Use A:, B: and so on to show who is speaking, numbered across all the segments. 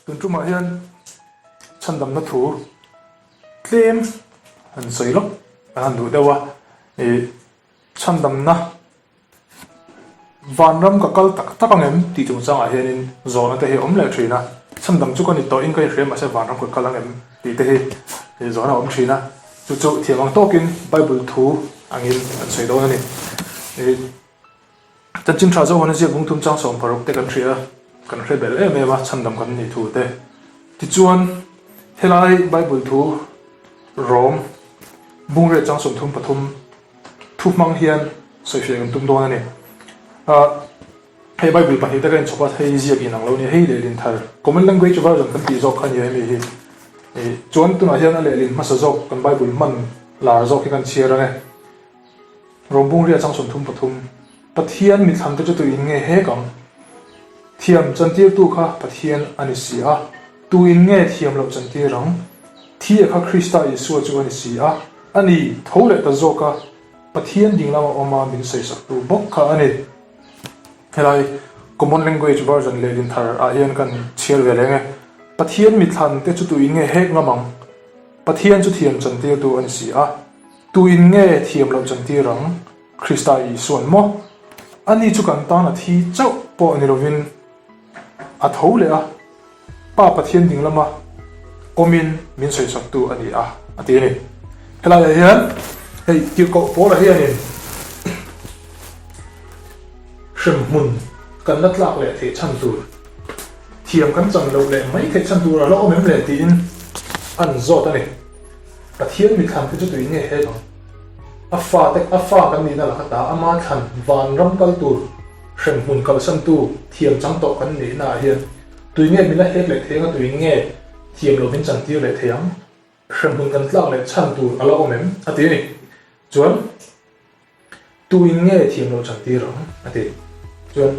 A: tuần trung mà hiền chân đầm nó thủ claim anh soi lắm anh đủ đâu à chân đầm na van ram ka kal tak ang em ti chung chang a hianin zona te hi om le thina chân đầm chu kan ni to in kai rem ase van ram ka kal ang em ti te hi zona om thina chu chu thiamang tokin bible thu angin an soi do ani tan chin tra zo hona je bung thum chang som parok te kan thria kan hre bel em ma chân đầm kan ni thu te ti chuan helai bible thu rom bung re chang som thum pathum thu mang hian soi fe kan tum do ani hey bible pa hi ta kan chopa thei zia ki nang lo ni hei le lin thar common language version kan ti zo khan ye mi hi chuan tu na hian le lin ma sa zo kan bible man lar zo ki kan chiara ne rom bung re chang som thum pathum pathian mi tham te chu tu in nge he kam thiam chan tir tu kha pathian ani sia tu in nge thiam lo chan tir rang thi kha krista yesu chu ani sia ani thole ta zo ka pathian ding lama oma min sei sak tu bok kha ani helai common language version le din thar a hian kan chiar ve lenge pathian mi thlan te chu tu in nge hek ngamang pathian chu thiam chan tir tu ani sia tu in nge thiam lo chan tir rang krista yesu an mo ani chu kan ta na thi chau po ani lovin a thole a pa pathian ding lama omin min sei sak tu ani a ati ni helai hian hei ki ko po la hian in shem mun kan lat lak le the chan tur thiam kan chang lo le mai the chan tur lo mem le tin an zo ta ni pathian mi kham chu tu nge he no afa kan ni na la ta ama than van ram kal tur shem mun kal sam tu thiam chang to kan ni na hian tu nge mi la he le the nga tu nge thiam lo min chan tir le thiam shem mun kan tlak le chan tur alo mem ati ni chuan tu nge thiam lo chan tir rang ati chuan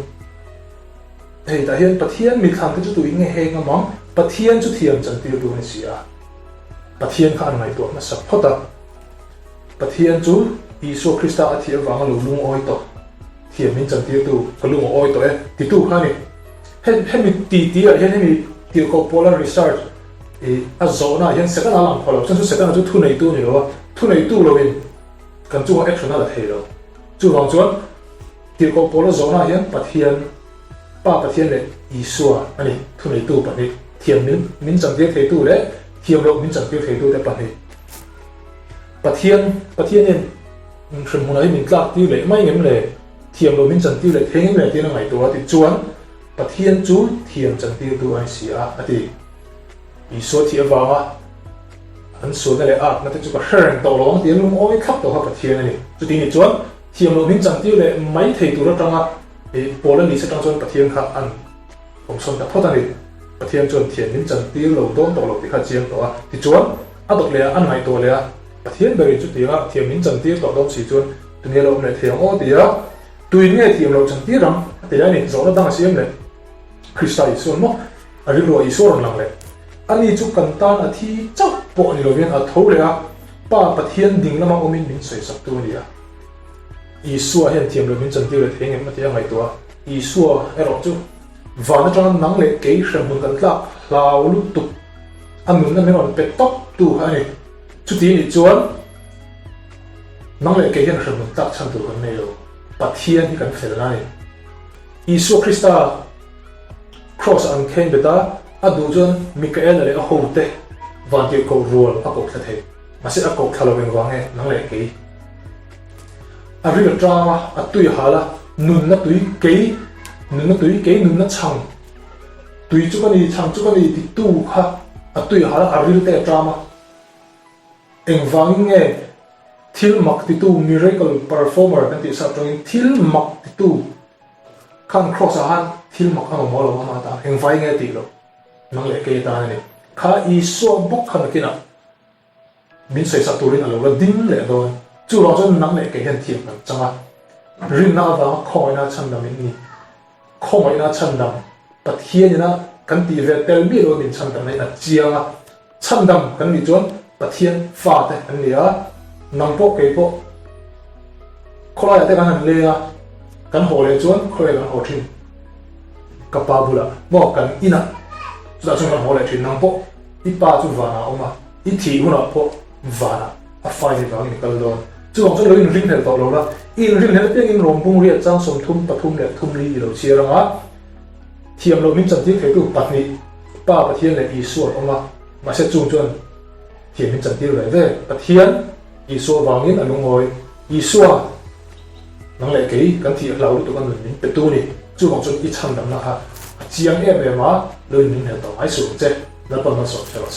A: hei ta hian pathian mi kham te chu tu nge he nga mang pathian chu thiam chan tir tu ni sia pathian kha an ngai to na sak phota pathian chu Isu Krista a thiam wang lo lung oi to thiam min chan tir tu ka lung oi to ti tu kha ni he mi ti a hian he mi ti ko polar research a zona hian second alam kholo chan chu second chu thu nei tu ni lo thu nei tu lo in kan chu action ala thei lo chu wang chuan ti ko polar zona hian pathian le Isu ani thu nei tu pa ni thiam min chan tir thei tu le thiam lo min chan tir thei tu te pa ni pathian in shem mun ai min tlak ti le mai ngem le thiam lo min chan ti le theng le ti na ngai to ti chuan pathian chu thiam chan ti tu ai sia ati Isu thi awa an su na le a na te chu ka hren to long ti lum oi khap to ha pathian ani chu ti ni chuan thiam lo min chan ti le mai thei tu ra tanga polan ni se tang chuan pathian kha an ong son ta phota ni pathian chuan thiam min chan ti lo dom to lo ti kha chiang to a ti chuan a dok le an ngai to le a pathian beri chu ti nga thiam min chan ti to dom si chuan tu nge lo ne thiam o ti a tuin nge thiam lo chan ti ram te ani zo na dang siam le krista Isu mo ari lo Isu ron lang le ani chu kan tan a thi chau po ni lovin a thole a pa pathian ding lama omin min sei sak tu ni a Isu a hian thiam lo min chan ti le theng em ati ngai to a Isu ero chu van atang nang le ke shem mun kan tla lau lu tu amun na me on pe top tu ani chu ti ni chuan nang le ke hian shem mun tak chan tu kan nei lo pathian hi kan fel nai Isu Krista cross an khen beta adu chuan Mikael le a hote van ti ko rol a ko thla the mase a ko thalo wen wange nang le ke a ri drama a tui hala nun na tui ke nun na chang tui chu kan ni chang chu kan ni ti tu kha a tui hala a ri te drama eng wang nge thil mak ti tu miracle performer kan ti sa tong thil mak ti tu kan cross a han thil mak ang mo lo ma ta eng vai nge ti lo nang le ke ta ni kha Isu bok khan kina min sei sa turin alo la ding le do chu lo chon nang le ke hian thiam kan changa rin na ba khoi na chan dam ni khoi na chan dam pathian na kan ti ve tel mi lo min chan dam nei a chianga chan dam kan ni chuan pathian fa te an ni a nang po ke po kholai te kan an le a kan ho le chuan khoi kan ho thin kapabula mo kan ina giờ chúng ta hỏi lại chuyện năng bộ ít ba chú vả nào mà ít thì hôn nào bộ vả nào à phải thì vào những cái đó chú còn cho lấy riêng theo tàu đó in riêng theo tiếng in rồng bung riết trang sum thum bát thum lệ thum ly rồi chia ra á thiềm lâu mình chân tiếc phải tu bát ni ba bát thiên lệ Isua mà sẽ chung chuan thiềm mình chân tiếc lại về bát thiên Isua vào nghiến ở lông ngồi Isua năng lệ cái căn thiệt lâu tụi con mình bị tu đi chú còn cho ít trăm năm ha chiang em về mà lời mình hiểu tàu hái xuống chứ nó còn nó sốt cho nó